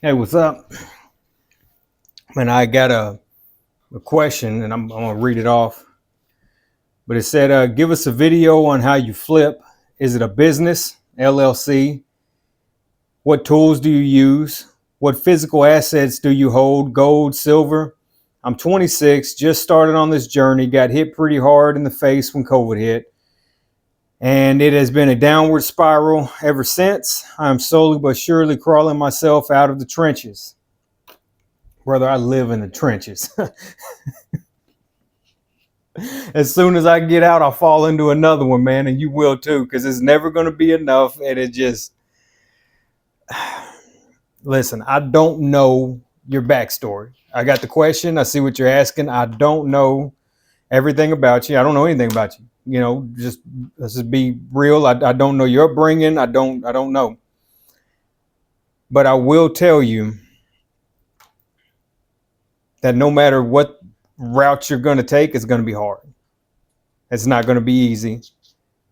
Hey, what's up? Man, I got a question and I'm going to read it off. But it said, give us a video on how you flip. Is it a business, LLC? What tools do you use? What physical assets do you hold? Gold, silver? I'm 26, just started on this journey, got hit pretty hard in the face when COVID hit. And it has been a downward spiral ever since. I'm slowly but surely crawling myself out of the trenches. Brother, I live in the trenches. As soon as I get out, I'll fall into another one, man, and you will too, because it's never going to be enough. And it just, listen, I don't know your backstory. I got the question. I see what you're asking. I don't know everything about you. I don't know anything about you. You know, just let's just be real. I don't know your upbringing. I don't know. But I will tell you that no matter what route you're going to take, it's going to be hard. It's not going to be easy.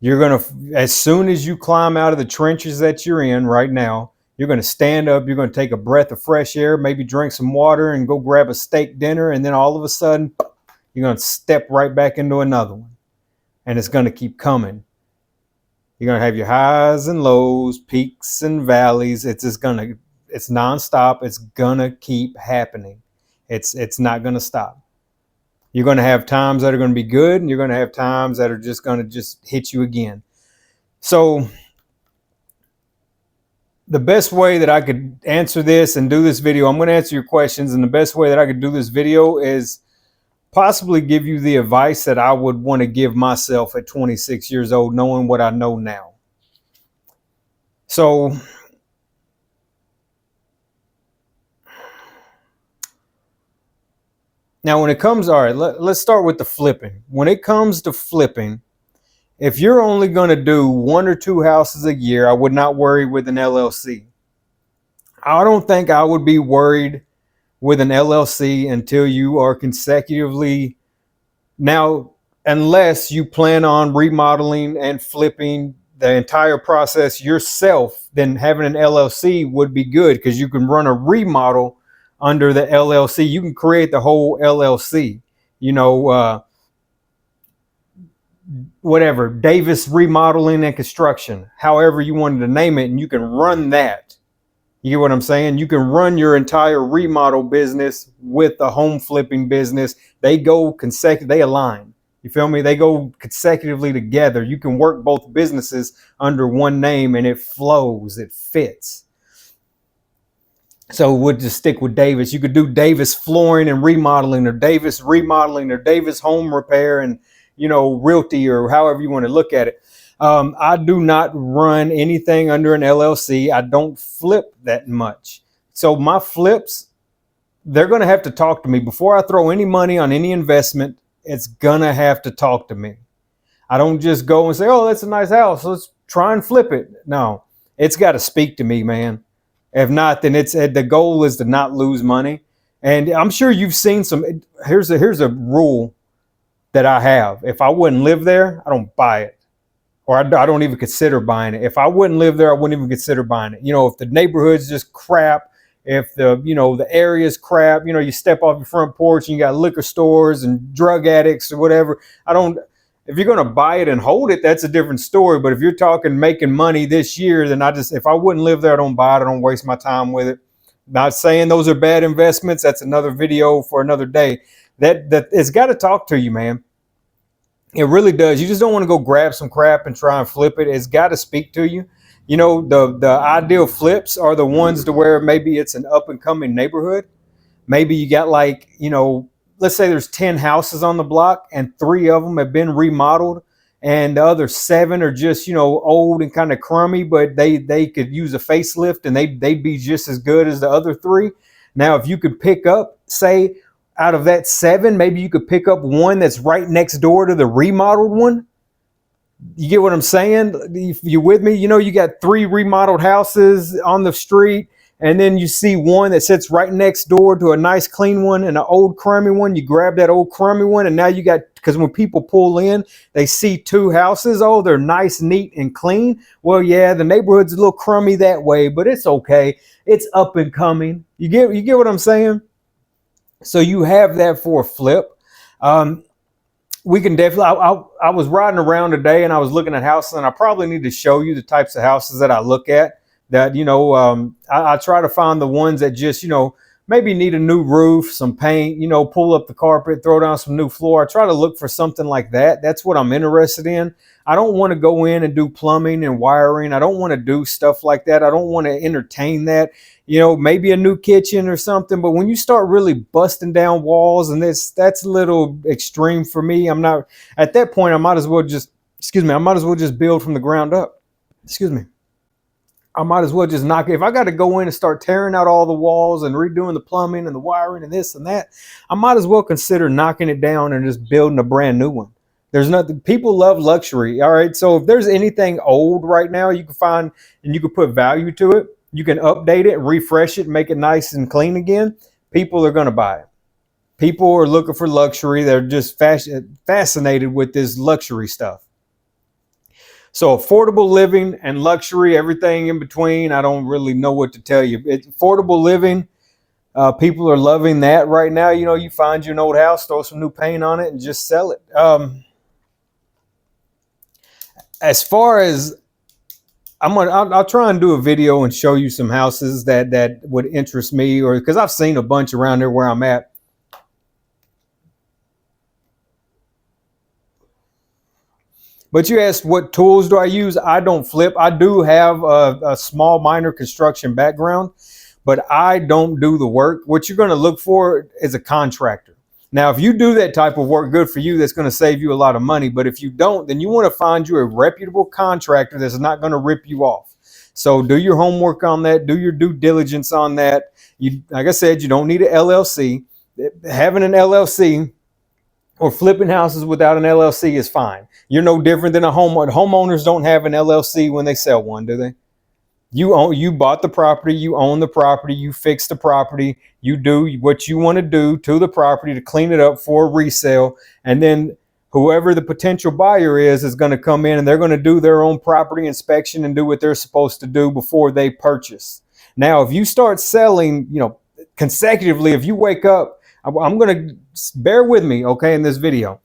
You're going to, as soon as you climb out of the trenches that you're in right now, you're going to stand up, you're going to take a breath of fresh air, maybe drink some water and go grab a steak dinner. And then all of a sudden, you're going to step right back into another one. And it's going to keep coming. You're going to have your highs and lows, peaks and valleys. It's nonstop. It's going to keep happening. It's not going to stop. You're going to have times that are going to be good, and you're going to have times that are just going to just hit you again. So the best way that I could answer this and do this video, I'm going to answer your questions, and the best way that I could do this video is possibly give you the advice that I would want to give myself at 26 years old, knowing what I know now. So now when it comes, all right, let's start with the flipping. When it comes to flipping, if you're only going to do 1 or 2 houses a year, I would not worry with an LLC. I don't think I would be worried with an LLC until you are consecutively, now, unless you plan on remodeling and flipping the entire process yourself, then having an LLC would be good because you can run a remodel under the LLC. You can create the whole LLC, you know, whatever, Davis Remodeling and Construction, however you wanted to name it, and you can run that. You get what I'm saying? You can run your entire remodel business with the home flipping business. They go they align. You feel me? They go consecutively together. You can work both businesses under one name and it flows, it fits. So we'll just stick with Davis. You could do Davis Flooring and Remodeling, or Davis Remodeling, or Davis Home Repair and, you know, Realty, or however you want to look at it. I do not run anything under an LLC. I don't flip that much. So my flips, they're going to have to talk to me. Before I throw any money on any investment, it's going to have to talk to me. I don't just go and say, oh, that's a nice house, let's try and flip it. No, it's got to speak to me, man. If not, then the goal is to not lose money. And I'm sure you've seen some. Here's a rule that I have. If I wouldn't live there, I don't buy it. Or I don't even consider buying it. If I wouldn't live there, I wouldn't even consider buying it. You know, if the neighborhood's just crap, if the area's crap, you know, you step off your front porch and you got liquor stores and drug addicts or whatever. If you're going to buy it and hold it, that's a different story. But if you're talking making money this year, then if I wouldn't live there, I don't buy it. I don't waste my time with it. Not saying those are bad investments. That's another video for another day. That it's got to talk to you, man. It really does. You just don't want to go grab some crap and try and flip it. It's got to speak to you. You know, the ideal flips are the ones to where maybe it's an up and coming neighborhood. Maybe you got like, you know, let's say there's 10 houses on the block and 3 of them have been remodeled and the other 7 are just, you know, old and kind of crummy, but they could use a facelift and they'd be just as good as the other 3. Now, if you could pick up, say, out of that 7, maybe you could pick up one that's right next door to the remodeled one. You get what I'm saying? If you're with me, you know, you got 3 remodeled houses on the street. and then you see one that sits right next door to a nice clean one and an old crummy one. You grab that old crummy one, and now you got, because when people pull in, they see two houses. Oh, they're nice, neat, and clean. Well, yeah, the neighborhood's a little crummy that way, but it's okay. It's up and coming. You get what I'm saying? So you have that for a flip. We can definitely, I was riding around today and I was looking at houses, and I probably need to show you the types of houses that I look at. That, I try to find the ones that just, maybe need a new roof, some paint, pull up the carpet, throw down some new floor. I try to look for something like that. That's what I'm interested in. I don't want to go in and do plumbing and wiring. I don't want to do stuff like that. I don't want to entertain that. Maybe a new kitchen or something. But when you start really busting down walls, and that's a little extreme for me. I'm not at that point. I might as well just build from the ground up. Excuse me. I might as well just knock it. If I got to go in and start tearing out all the walls and redoing the plumbing and the wiring and this and that, I might as well consider knocking it down and just building a brand new one. There's nothing, people love luxury. All right. So if there's anything old right now you can find and you can put value to it, you can update it, refresh it, make it nice and clean again. People are going to buy it. People are looking for luxury. They're just fascinated with this luxury stuff. So affordable living and luxury, everything in between, I don't really know what to tell you. It's affordable living. People are loving that right now. You find your old house, throw some new paint on it, and just sell it. As far as I'll try and do a video and show you some houses that would interest me, or because I've seen a bunch around there where I'm at. But you asked, what tools do I use? I don't flip. I do have a small minor construction background, but I don't do the work. What you're going to look for is a contractor. Now, if you do that type of work, good for you. That's going to save you a lot of money. But if you don't, then you want to find you a reputable contractor that's not going to rip you off. So do your homework on that. Do your due diligence on that. Like I said, you don't need an LLC. Having an LLC or flipping houses without an LLC is fine. You're no different than a homeowner. Homeowners don't have an LLC when they sell one, do they? You bought the property, you own the property, you fix the property, you do what you want to do to the property to clean it up for resale, and then whoever the potential buyer is going to come in and they're going to do their own property inspection and do what they're supposed to do before they purchase. Now, if you start selling, consecutively, if you wake up, I'm going to bear with me, okay, in this video,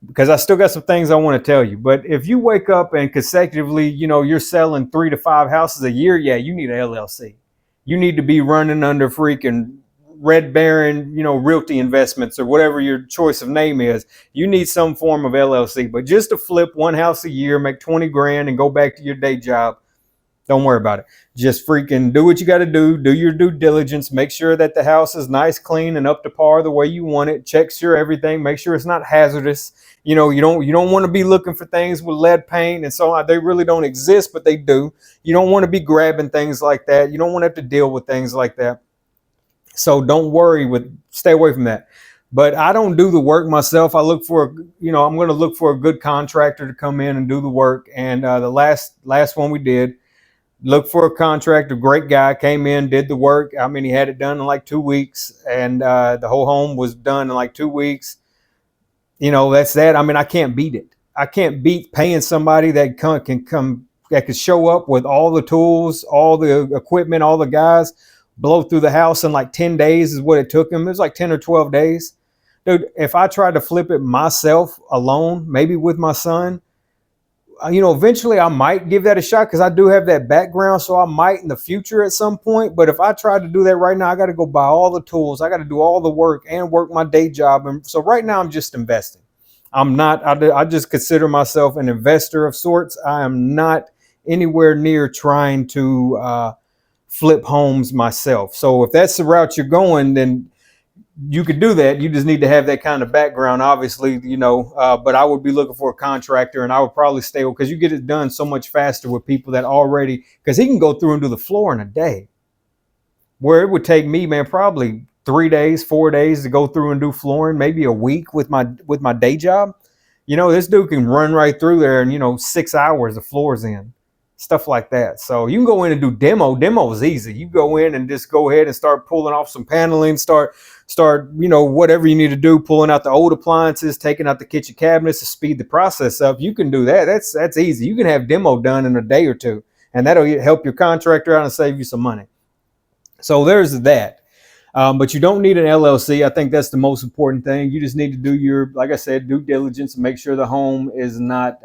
because I still got some things I want to tell you. But if you wake up and consecutively, you're selling 3 to 5 houses a year, yeah, you need an LLC. You need to be running under freaking Red Baron, Realty Investments or whatever your choice of name is. You need some form of LLC. But just to flip one house a year, make 20 grand and go back to your day job, don't worry about it. Just freaking do what you got to do. Do your due diligence. Make sure that the house is nice, clean, and up to par the way you want it. Check sure everything. Make sure it's not hazardous. You don't want to be looking for things with lead paint and so on. They really don't exist, but they do. You don't want to be grabbing things like that. You don't want to have to deal with things like that. So don't worry. Stay away from that. But I don't do the work myself. I look for, I'm going to look for a good contractor to come in and do the work. And the last one we did, look for a contractor, great guy, came in, did the work. I mean, he had it done in like 2 weeks, and the whole home was done in like 2 weeks. That's that. I mean, I can't beat it. I can't beat paying somebody that can show up with all the tools, all the equipment, all the guys, blow through the house in like 10 days is what it took him. It was like 10 or 12 days. Dude, if I tried to flip it myself alone, maybe with my son, eventually I might give that a shot because I do have that background. So I might in the future at some point. But if I tried to do that right now, I got to go buy all the tools. I got to do all the work and work my day job. And so right now I'm just investing. I just consider myself an investor of sorts. I am not anywhere near trying to flip homes myself. So if that's the route you're going, then you could do that. You just need to have that kind of background, obviously, but I would be looking for a contractor, and I would probably stay because you get it done so much faster with people that already, because he can go through and do the floor in a day, where it would take me, man, probably 3 days, 4 days to go through and do flooring, maybe a week with my day job. This dude can run right through there and, 6 hours the floor's in. stuff like that. So you can go in and do demo. Demo is easy. You go in and just go ahead and start pulling off some paneling, start, whatever you need to do, pulling out the old appliances, taking out the kitchen cabinets to speed the process up. You can do that. That's easy. You can have demo done in a day or two, and that'll help your contractor out and save you some money. So there's that. But you don't need an LLC. I think that's the most important thing. You just need to do your, like I said, due diligence and make sure the home is not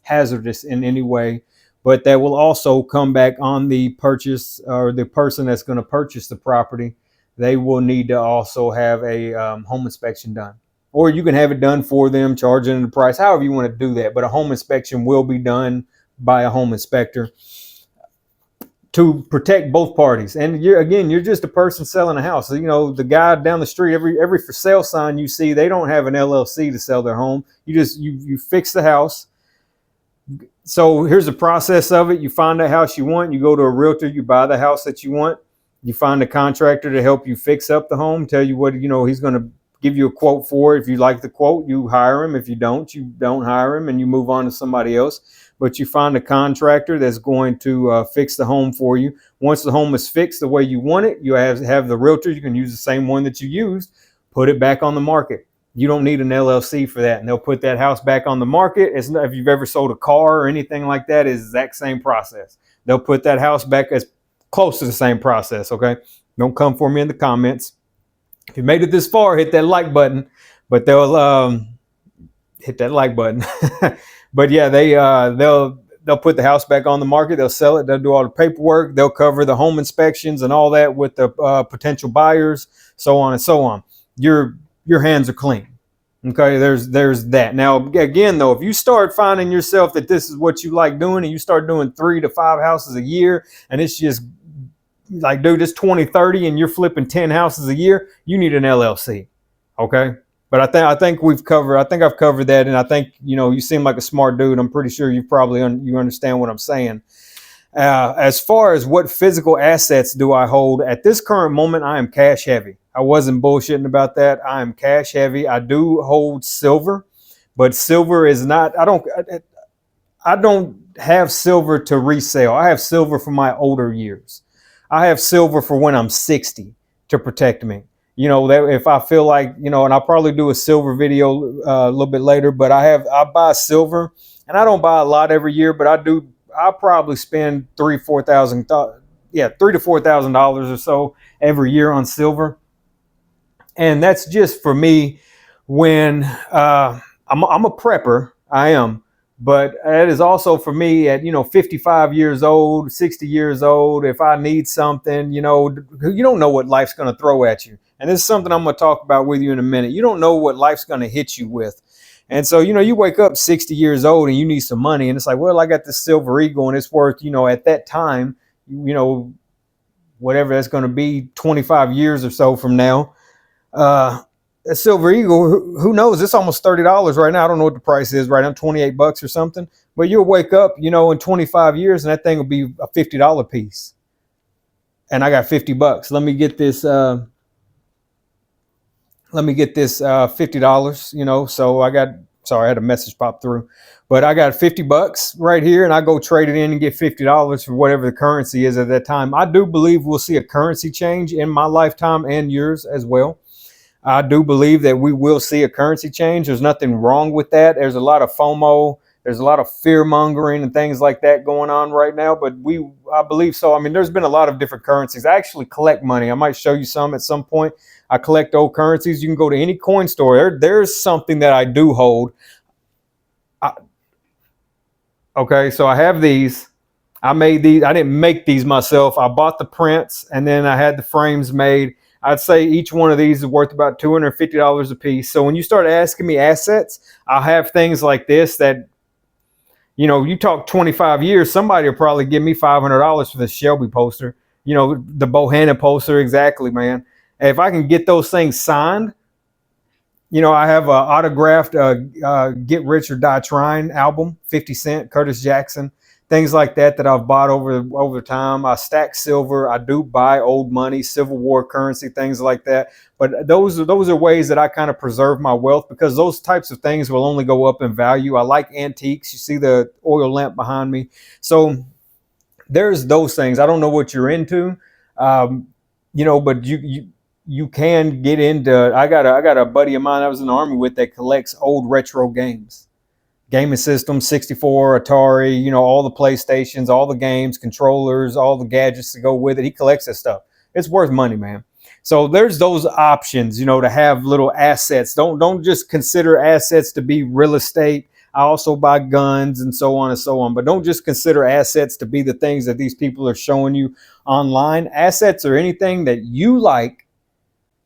hazardous in any way. But that will also come back on the purchase, or the person that's going to purchase the property. They will need to also have a home inspection done. Or you can have it done for them, charging the price, however you want to do that. But a home inspection will be done by a home inspector to protect both parties. And you're just a person selling a house. So, the guy down the street, every for sale sign you see, they don't have an LLC to sell their home. You fix the house. So here's the process of it. You find the house you want, you go to a realtor, you buy the house that you want, you find a contractor to help you fix up the home, tell you what, he's going to give you a quote for it. If you like the quote, you hire him. If you don't hire him and you move on to somebody else. But you find a contractor that's going to fix the home for you. Once the home is fixed the way you want it, you have the realtor. You can use the same one that you used, put it back on the market. You don't need an LLC for that. And they'll put that house back on the market. It's not, if you've ever sold a car or anything like that, it's the exact same process. They'll put that house back as close to the same process, okay? Don't come for me in the comments. If you made it this far, hit that like button. But they'll hit that like button. But yeah, they'll put the house back on the market. They'll sell it. They'll do all the paperwork. They'll cover the home inspections and all that with the potential buyers, so on and so on. Your hands are clean. Okay, there's that. Now, again, though, if you start finding yourself that this is what you like doing and you start doing 3 to 5 houses a year, and it's just like, dude, it's 20, 30 and you're flipping 10 houses a year, you need an LLC. Okay. But I think I've covered that. And I think, you seem like a smart dude. I'm pretty sure you probably you understand what I'm saying. As far as what physical assets do I hold at this current moment, I am cash heavy. I wasn't bullshitting about that. I am cash heavy. I do hold silver, but silver is not, I don't have silver to resell. I have silver for my older years. I have silver for when I'm 60 to protect me. That if I feel like, and I'll probably do a silver video a little bit later, but I buy silver, and I don't buy a lot every year, but I'll probably spend $3,000 to $4,000 or so every year on silver. And that's just for me when I'm a prepper. I am. But it is also for me at, 55 years old, 60 years old. If I need something, you don't know what life's going to throw at you. And this is something I'm going to talk about with you in a minute. You don't know what life's going to hit you with. And so, you wake up 60 years old and you need some money. And it's like, well, I got this Silver Eagle and it's worth, at that time, whatever that's going to be 25 years or so from now. A Silver Eagle, who knows? It's almost $30 right now. I don't know what the price is right now, $28 or something. But you'll wake up, in 25 years and that thing will be a $50 piece. And I got $50. Let me get this $50, so I had a message pop through, but I got $50 right here and I go trade it in and get $50 for whatever the currency is at that time. I do believe we'll see a currency change in my lifetime and yours as well. I do believe that we will see a currency change. There's nothing wrong with that. There's a lot of FOMO. There's a lot of fear mongering and things like that going on right now, but I believe so. I mean, there's been a lot of different currencies. I actually collect money. I might show you some at some point. I collect old currencies. You can go to any coin store. There's something that I do hold. Okay, so I have these. I made these. I didn't make these myself. I bought the prints and then I had the frames made. I'd say each one of these is worth about $250 a piece. So when you start asking me assets, I'll have things like this that, you talk 25 years, somebody will probably give me $500 for the Shelby poster, the Bohannon poster. Exactly, man. And if I can get those things signed, I have an autographed Get Rich or Die Trying album, 50 Cent, Curtis Jackson, things like that I've bought over time. I stack silver. I do buy old money, Civil War currency, things like that. But those are ways that I kind of preserve my wealth because those types of things will only go up in value. I like antiques. You see the oil lamp behind me. So there's those things. I don't know what you're into, um, but you can get into. I got a buddy of mine I was in the army with that collects old retro games, gaming systems, 64, Atari, all the PlayStations, all the games, controllers, all the gadgets to go with it. He collects that stuff. It's worth money, man. So there's those options, to have little assets. Don't just consider assets to be real estate. I also buy guns and so on and so on. But don't just consider assets to be the things that these people are showing you online. Assets are anything that you like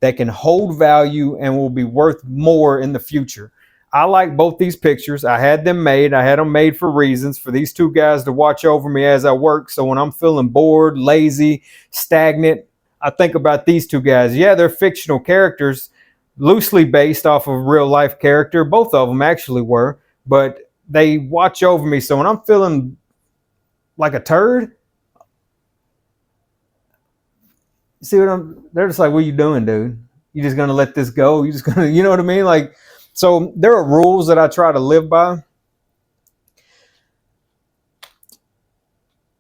that can hold value and will be worth more in the future. I like both these pictures. I had them made. I had them made for reasons, for these two guys to watch over me as I work. So when I'm feeling bored, lazy, stagnant, I think about these two guys. Yeah, they're fictional characters, loosely based off of real life character. Both of them actually were, but they watch over me. So when I'm feeling like a turd, see they're just like, what are you doing, dude? You just gonna let this go? You just gonna, you know what I mean? Like, so there are rules that I try to live by.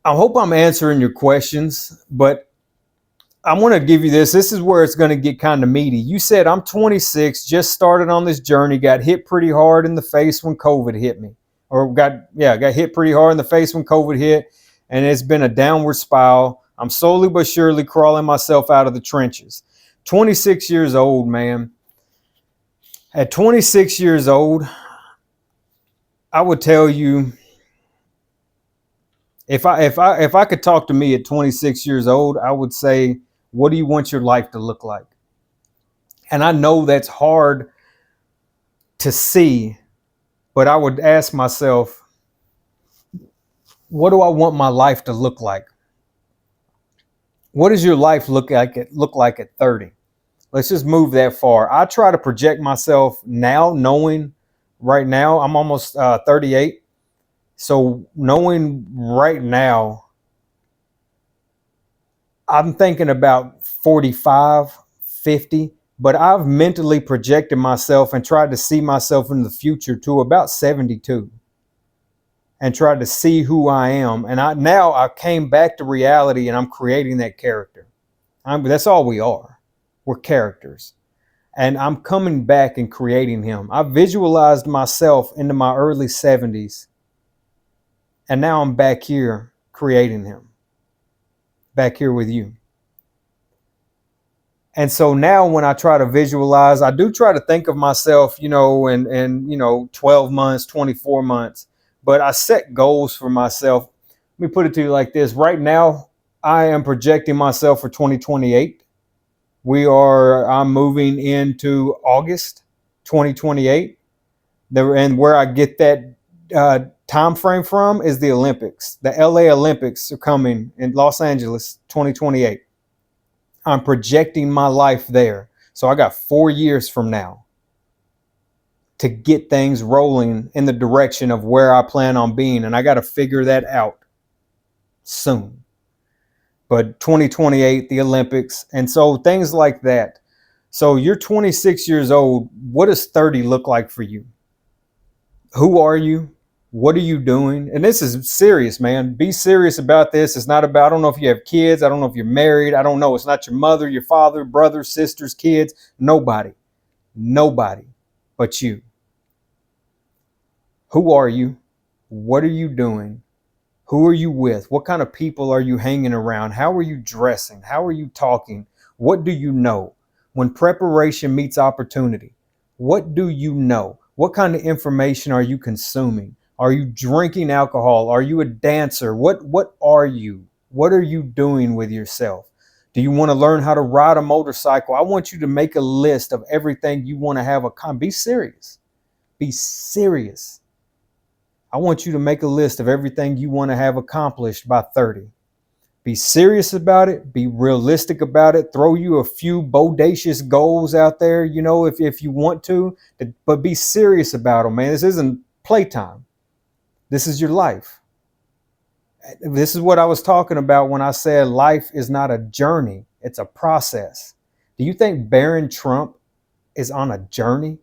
I hope I'm answering your questions, but I want to give you this. This is where it's going to get kind of meaty. You said I'm 26, just started on this journey, got hit pretty hard in the face when COVID hit me, or got hit pretty hard in the face when COVID hit, and it's been a downward spiral. I'm slowly but surely crawling myself out of the trenches. 26 years old, man. At 26 years old, I would tell you, if I could talk to me at 26 years old, I would say, what do you want your life to look like? And I know that's hard to see, but I would ask myself, what do I want my life to look like? What does your life look like at 30? Let's just move that far. I try to project myself now, knowing right now I'm almost 38. So knowing right now, I'm thinking about 45, 50, but I've mentally projected myself and tried to see myself in the future to about 72 and tried to see who I am. And I came back to reality and I'm creating that character. That's all we are. We're characters. And I'm coming back and creating him. I visualized myself into my early 70s. And now I'm back here creating him. Back here with you. And so now when I try to visualize, I do try to think of myself, in 12 months, 24 months. But I set goals for myself. Let me put it to you like this. Right now, I am projecting myself for 2028. I'm moving into August 2028. And where I get that time frame from is the Olympics. The LA Olympics are coming in Los Angeles 2028. I'm projecting my life there. So I got 4 years from now to get things rolling in the direction of where I plan on being. And I got to figure that out soon. But 2028, the Olympics. And so things like that. So you're 26 years old. What does 30 look like for you? Who are you? What are you doing? And this is serious, man. Be serious about this. It's not about, I don't know if you have kids. I don't know if you're married. I don't know. It's not your mother, your father, brothers, sisters, kids. Nobody but you. Who are you? What are you doing? Who are you with? What kind of people are you hanging around? How are you dressing? How are you talking? What do you know? When preparation meets opportunity, what do you know? What kind of information are you consuming? Are you drinking alcohol? Are you a dancer? What are you? What are you doing with yourself? Do you want to learn how to ride a motorcycle? I want you to make a list of everything you want to have Be serious. Be serious. I want you to make a list of everything you want to have accomplished by 30. Be serious about it. Be realistic about it. Throw you a few bodacious goals out there, if you want to, but be serious about them, man. This isn't playtime. This is your life. This is what I was talking about when I said life is not a journey. It's a process. Do you think Barron Trump is on a journey?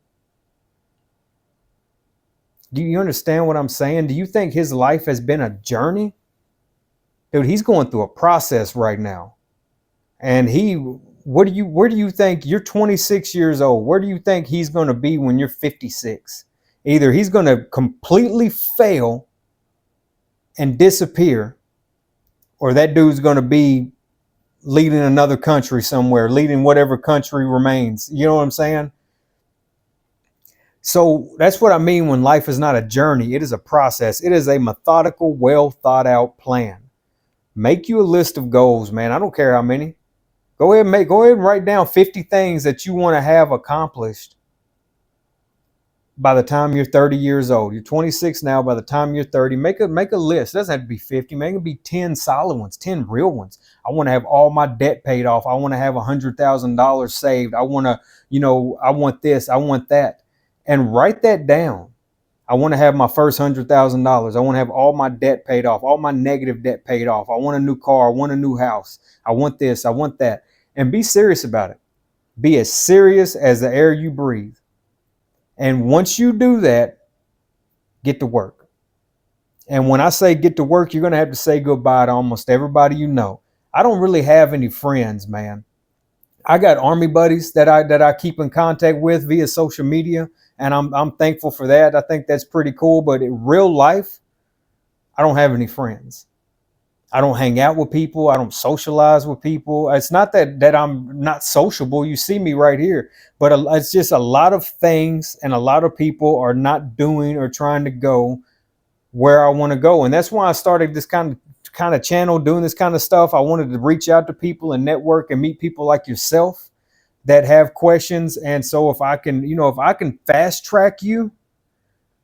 Do you understand what I'm saying? Do you think his life has been a journey? Dude, he's going through a process right now. And where do you think you're 26 years old? Where do you think he's going to be when you're 56? Either he's going to completely fail and disappear, or that dude's going to be leading another country somewhere, leading whatever country remains. You know what I'm saying? So that's what I mean when life is not a journey. It is a process. It is a methodical, well thought out plan. Make you a list of goals, man. I don't care how many. Go ahead and write down 50 things that you want to have accomplished by the time you're 30 years old. You're 26 now. By the time you're 30, make a list. It doesn't have to be 50. Make it be 10 solid ones, 10 real ones. I want to have all my debt paid off. I want to have $100,000 saved. I want to, I want this. I want that. And write that down. I want to have my first $100,000. I want to have all my debt paid off, all my negative debt paid off. I want a new car. I want a new house. I want this. I want that. And be serious about it. Be as serious as the air you breathe. And once you do that, get to work. And when I say get to work, you're going to have to say goodbye to almost everybody you know. I don't really have any friends, man. I got army buddies that I keep in contact with via social media, and I'm thankful for that. I think that's pretty cool. But in real life, I don't have any friends. I don't hang out with people. I don't socialize with people. It's not that I'm not sociable. You see me right here, but it's just a lot of things, and a lot of people are not doing or trying to go where I want to go. And that's why I started this kind of channel, doing this kind of stuff. I wanted to reach out to people and network and meet people like yourself that have questions. And so if I can, if I can fast track you,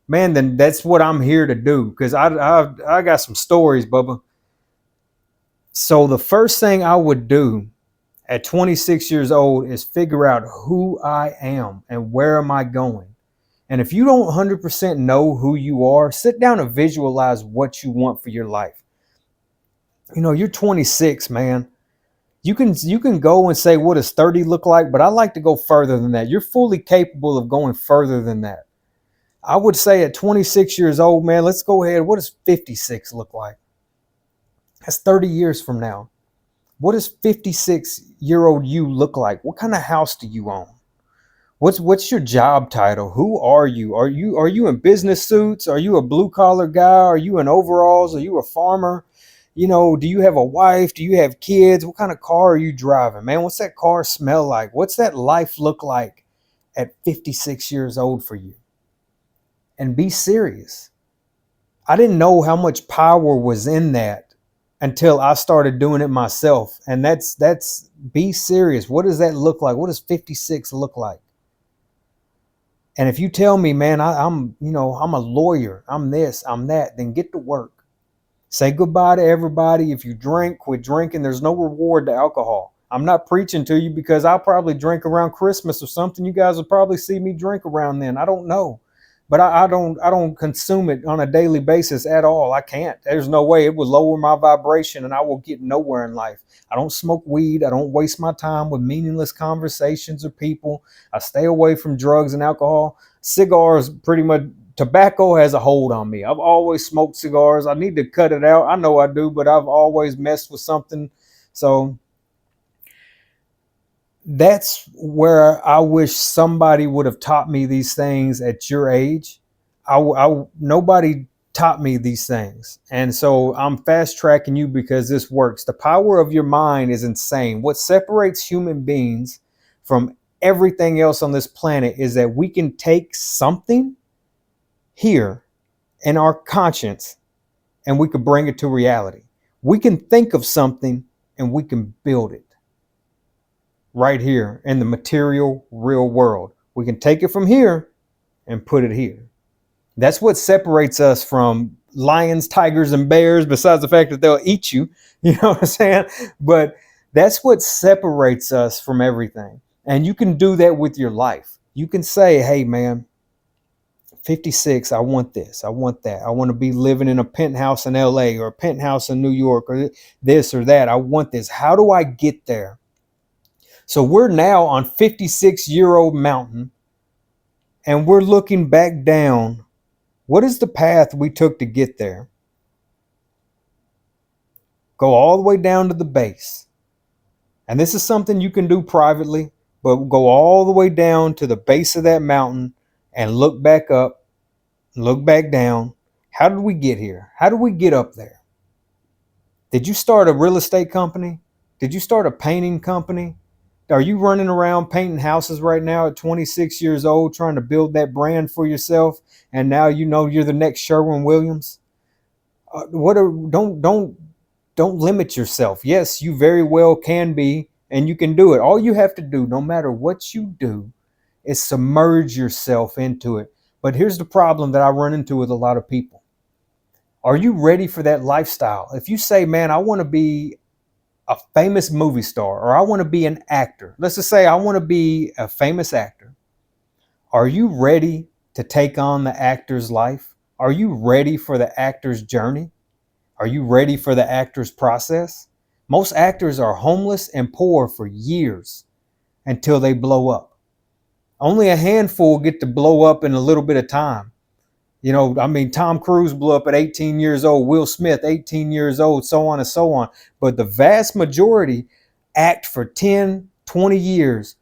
man, then that's what I'm here to do. Because I got some stories, Bubba. So the first thing I would do at 26 years old is figure out who I am and where am I going. And if you don't 100% know who you are, sit down and visualize what you want for your life. You're 26, man. You can go and say, what does 30 look like? But I like to go further than that. You're fully capable of going further than that. I would say at 26 years old, man, let's go ahead. What does 56 look like? That's 30 years from now. What does 56-year-old you look like? What kind of house do you own? What's your job title? Who are you? Are you in business suits? Are you a blue collar guy? Are you in overalls? Are you a farmer? Do you have a wife? Do you have kids? What kind of car are you driving, man? What's that car smell like? What's that life look like at 56 years old for you? And be serious. I didn't know how much power was in that until I started doing it myself. And that's be serious. What does that look like? What does 56 look like? And if you tell me, man, I'm a lawyer, I'm this, I'm that, then get to work. Say goodbye to everybody. If you drink, quit drinking. There's no reward to alcohol. I'm not preaching to you because I'll probably drink around Christmas or something. You guys will probably see me drink around then. I don't know. But I don't consume it on a daily basis at all. I can't. There's no way. It would lower my vibration and I will get nowhere in life. I don't smoke weed. I don't waste my time with meaningless conversations or people. I stay away from drugs and alcohol. Cigars, pretty much, tobacco has a hold on me. I've always smoked cigars. I need to cut it out. I know I do, but I've always messed with something. So that's where I wish somebody would have taught me these things at your age. Nobody taught me these things. And so I'm fast tracking you because this works. The power of your mind is insane. What separates human beings from everything else on this planet is that we can take something here in our conscience and we can bring it to reality. We can think of something and we can build it right here in the material real world. We can take it from here and put it here. That's what separates us from lions, tigers, and bears, besides the fact that they'll eat you. You know what I'm saying? But that's what separates us from everything. And you can do that with your life. You can say, hey, man, 56, I want this. I want that. I want to be living in a penthouse in LA or a penthouse in New York or this or that. I want this. How do I get there? So we're now on 56-year-old mountain and we're looking back down. What is the path we took to get there? Go all the way down to the base. And this is something you can do privately, but go all the way down to the base of that mountain and look back up, look back down. How did we get here? How did we get up there? Did you start a real estate company? Did you start a painting company? Are you running around painting houses right now at 26 years old trying to build that brand for yourself, and now you know you're the next Sherwin Williams? Don't limit yourself. Yes, you very well can be, and you can do it. All you have to do, no matter what you do, is submerge yourself into it. But here's the problem that I run into with a lot of people. Are you ready for that lifestyle? If you say, man, I want to be a famous movie star, or I want to be an actor. Let's just say I want to be a famous actor. Are you ready to take on the actor's life? Are you ready for the actor's journey? Are you ready for the actor's process? Most actors are homeless and poor for years until they blow up. Only a handful get to blow up in a little bit of time. You know, I mean, Tom Cruise blew up at 18 years old, Will Smith, 18 years old, so on and so on. But the vast majority act for 10, 20 years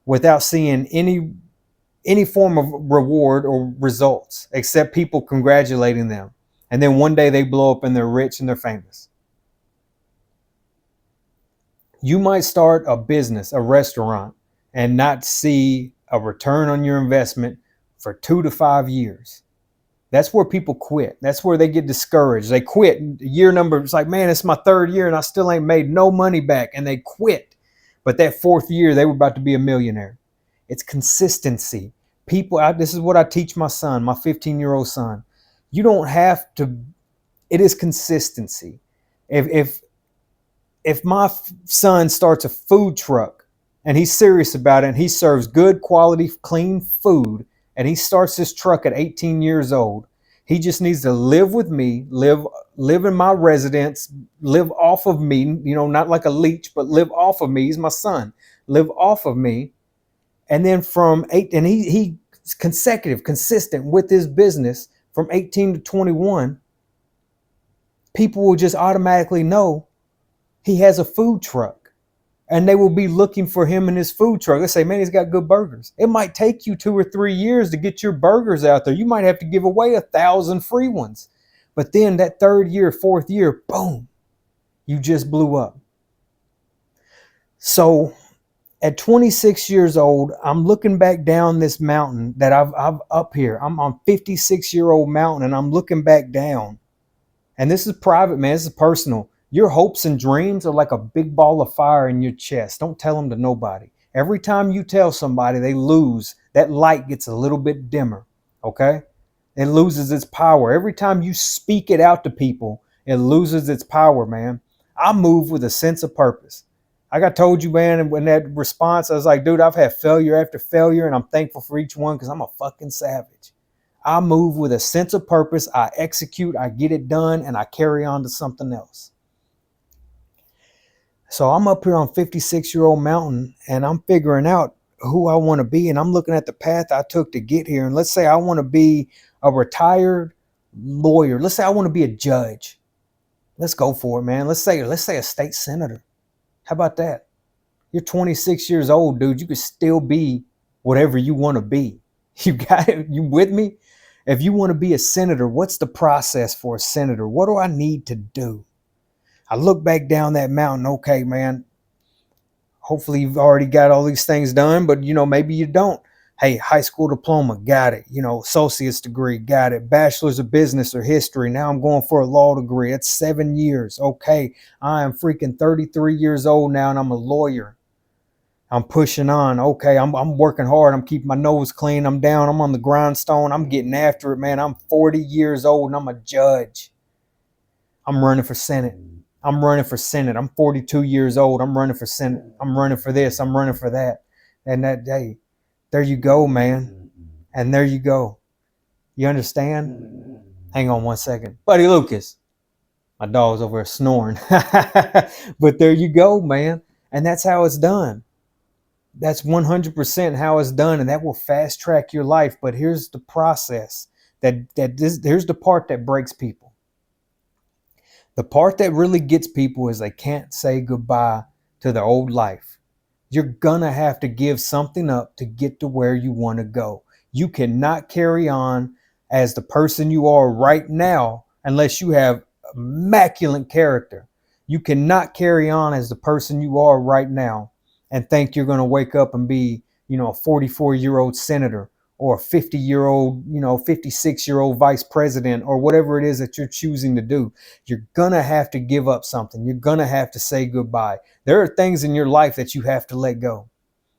without seeing any form of reward or results, except people congratulating them. And then one day they blow up and they're rich and they're famous. You might start a business, a restaurant, and not see a return on your investment for 2 to 5 years. That's where people quit. That's where they get discouraged. They quit. Year number, it's like, man, it's my 3rd year and I still ain't made no money back. And they quit. But that 4th year, they were about to be a millionaire. It's consistency. This is what I teach my son, my 15-year-old son. You don't have to, it is consistency. If my son starts a food truck and he's serious about it and he serves good quality, clean food, and he starts this truck at 18 years old, he just needs to live with me, live in my residence, live off of me, you know, not like a leech, but live off of me. He's my son. Live off of me. And then he's consistent with his business from 18 to 21, people will just automatically know he has a food truck. And they will be looking for him in his food truck. They say, man, he's got good burgers. It might take you 2 or 3 years to get your burgers out there. You might have to give away 1,000 free ones. But then that 3rd year, 4th year, boom, you just blew up. So at 26 years old, I'm looking back down this mountain that I've up here. I'm on 56-year-old mountain and I'm looking back down. And this is private, man. This is personal. Your hopes and dreams are like a big ball of fire in your chest. Don't tell them to nobody. Every time you tell somebody, they lose. That light gets a little bit dimmer, okay? It loses its power. Every time you speak it out to people, it loses its power, man. I move with a sense of purpose. Like I told you, man, and when that response, I was like, dude, I've had failure after failure, and I'm thankful for each one because I'm a fucking savage. I move with a sense of purpose. I execute, I get it done, and I carry on to something else. So I'm up here on 56-year-old mountain and I'm figuring out who I want to be. And I'm looking at the path I took to get here. And let's say I want to be a retired lawyer. Let's say I want to be a judge. Let's go for it, man. Let's say a state senator. How about that? You're 26 years old, dude. You could still be whatever you want to be. You got it? You with me? If you want to be a senator, what's the process for a senator? What do I need to do? I look back down that mountain. Okay, man, hopefully you've already got all these things done, but you know, maybe you don't. Hey, high school diploma, got it. You know, associate's degree, got it. Bachelor's of business or history. Now I'm going for a law degree. That's 7 years. Okay, I am freaking 33 years old now and I'm a lawyer. I'm pushing on. Okay, I'm working hard. I'm keeping my nose clean. I'm down. I'm on the grindstone. I'm getting after it, man. I'm 40 years old and I'm a judge. I'm running for Senate. I'm running for Senate. I'm 42 years old. I'm running for Senate. I'm running for this. I'm running for that. And that day, there you go, man. And there you go. You understand? Hang on one second. Buddy Lucas. My dog's over there snoring. But there you go, man. And that's how it's done. That's 100% how it's done. And that will fast track your life. But here's the process. Here's the part that breaks people. The part that really gets people is they can't say goodbye to their old life. You're gonna have to give something up to get to where you want to go. You cannot carry on as the person you are right now unless you have immaculate character. You cannot carry on as the person you are right now and think you're going to wake up and be, a 44-year-old senator or a 50-year-old, 56-year-old vice president or whatever it is that you're choosing to do. You're going to have to give up something. You're going to have to say goodbye. There are things in your life that you have to let go.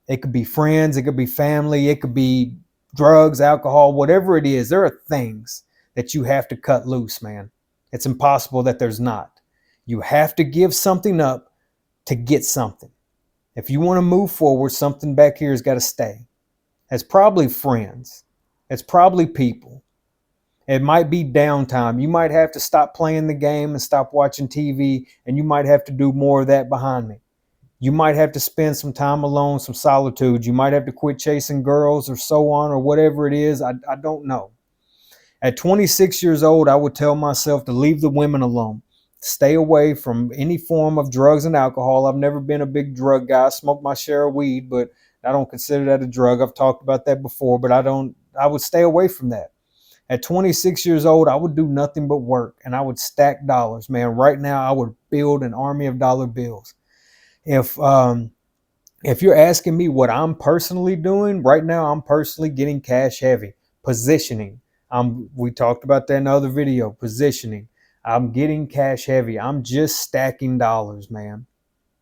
It could be friends, it could be family, it could be drugs, alcohol, whatever it is. There are things that you have to cut loose, man. It's impossible that there's not. You have to give something up to get something. If you want to move forward, something back here has got to stay. It's probably friends. It's probably people. It might be downtime. You might have to stop playing the game and stop watching TV, and you might have to do more of that behind me. You might have to spend some time alone, some solitude. You might have to quit chasing girls or so on or whatever it is. I don't know. At 26 years old, I would tell myself to leave the women alone. Stay away from any form of drugs and alcohol. I've never been a big drug guy. I smoke my share of weed, but I don't consider that a drug. I've talked about that before, but I would stay away from that. At 26 years old, I would do nothing but work and I would stack dollars, man. Right now, I would build an army of dollar bills. If you're asking me what I'm personally doing right now, I'm personally getting cash heavy, positioning. We talked about that in another video, positioning. I'm getting cash heavy. I'm just stacking dollars, man.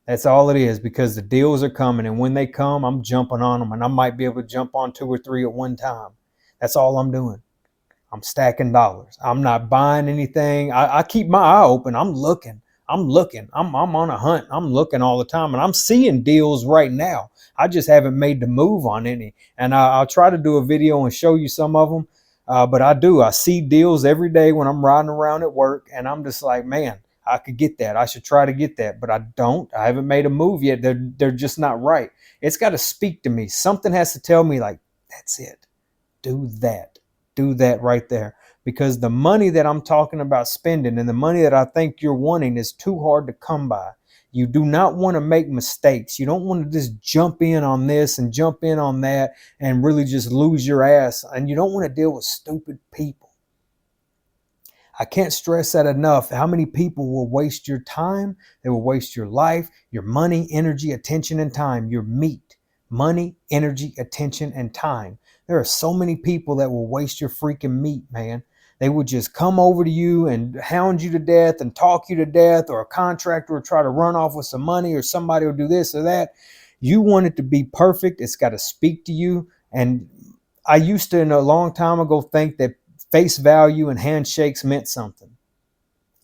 That's all it is, because the deals are coming, and when they come, I'm jumping on them, and I might be able to jump on 2 or 3 at one time. That's all I'm doing. I'm stacking dollars. I'm not buying anything. I keep my eye open. I'm looking. I'm on a hunt. I'm looking all the time, and I'm seeing deals right now. I just haven't made the move on any. And I'll try to do a video and show you some of them. But I see deals every day when I'm riding around at work, and I'm just like, man, I could get that. I should try to get that, but I don't. I haven't made a move yet. They're just not right. It's got to speak to me. Something has to tell me, like, that's it. Do that. Do that right there, because the money that I'm talking about spending and the money that I think you're wanting is too hard to come by. You do not want to make mistakes. You don't want to just jump in on this and jump in on that and really just lose your ass. And you don't want to deal with stupid people. I can't stress that enough. How many people will waste your time? They will waste your life, your money, energy, attention, and time. Your meat, money, energy, attention, and time. There are so many people that will waste your freaking meat, man. They would just come over to you and hound you to death and talk you to death, or a contractor will try to run off with some money, or somebody will do this or that. You want it to be perfect. It's got to speak to you. And I used to, in a long time ago, think that face value and handshakes meant something.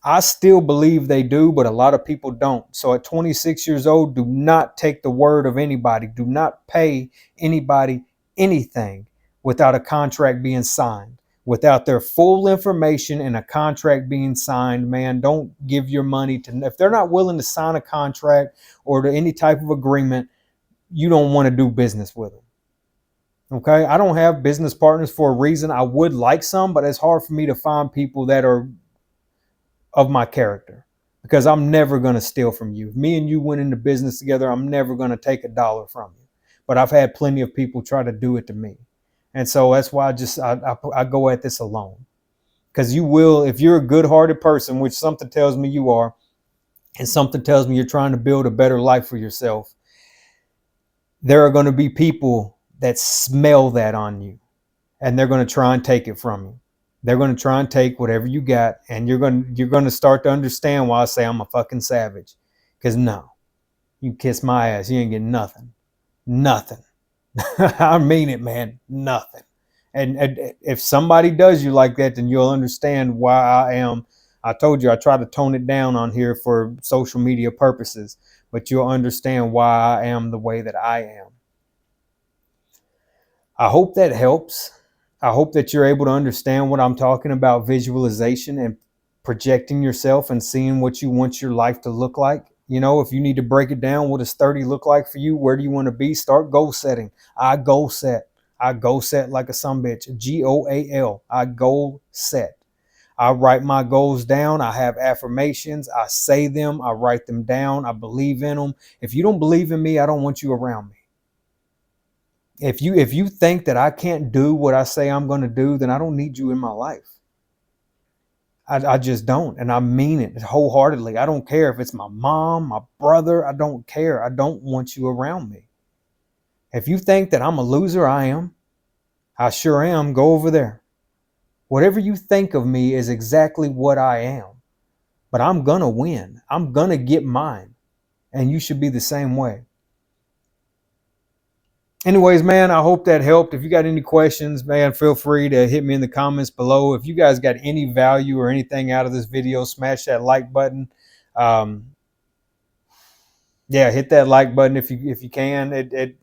I still believe they do, but a lot of people don't. So at 26 years old, do not take the word of anybody. Do not pay anybody anything without a contract being signed, without their full information and a contract being signed. Man, don't give your money to, if they're not willing to sign a contract or to any type of agreement, you don't want to do business with them. Okay, I don't have business partners for a reason. I would like some, but it's hard for me to find people that are of my character, because I'm never going to steal from you. If me and you went into business together, I'm never going to take a dollar from you. But I've had plenty of people try to do it to me. And so that's why I go at this alone. Because you will, if you're a good-hearted person, which something tells me you are, and something tells me you're trying to build a better life for yourself, there are going to be people that smell that on you, and they're going to try and take it from you. They're going to try and take whatever you got, and you're going to start to understand why I say I'm a fucking savage. Because no, you kiss my ass, you ain't getting nothing. Nothing. I mean it, man. Nothing. And if somebody does you like that, then you'll understand why I am. I told you I try to tone it down on here for social media purposes, but you'll understand why I am the way that I am. I hope that helps. I hope that you're able to understand what I'm talking about, visualization and projecting yourself and seeing what you want your life to look like. You know, if you need to break it down, what does 30 look like for you? Where do you want to be? Start goal setting. I goal set. I goal set like a sumbitch. GOAL. I goal set. I write my goals down. I have affirmations. I say them. I write them down. I believe in them. If you don't believe in me, I don't want you around me. If you think that I can't do what I say I'm going to do, then I don't need you in my life. I just don't. And I mean it wholeheartedly. I don't care if it's my mom, my brother. I don't care. I don't want you around me. If you think that I'm a loser, I am. I sure am. Go over there. Whatever you think of me is exactly what I am. But I'm going to win. I'm going to get mine. And you should be the same way. Anyways, man, I hope that helped. If you got any questions, man, feel free to hit me in the comments below. If you guys got any value or anything out of this video, smash that like button. Yeah, hit that like button if you can. It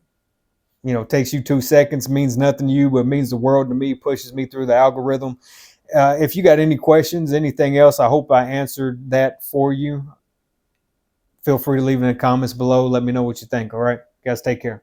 takes you 2 seconds, means nothing to you, but means the world to me, pushes me through the algorithm. If you got any questions, anything else, I hope I answered that for you. Feel free to leave in the comments below. Let me know what you think. All right, guys, take care.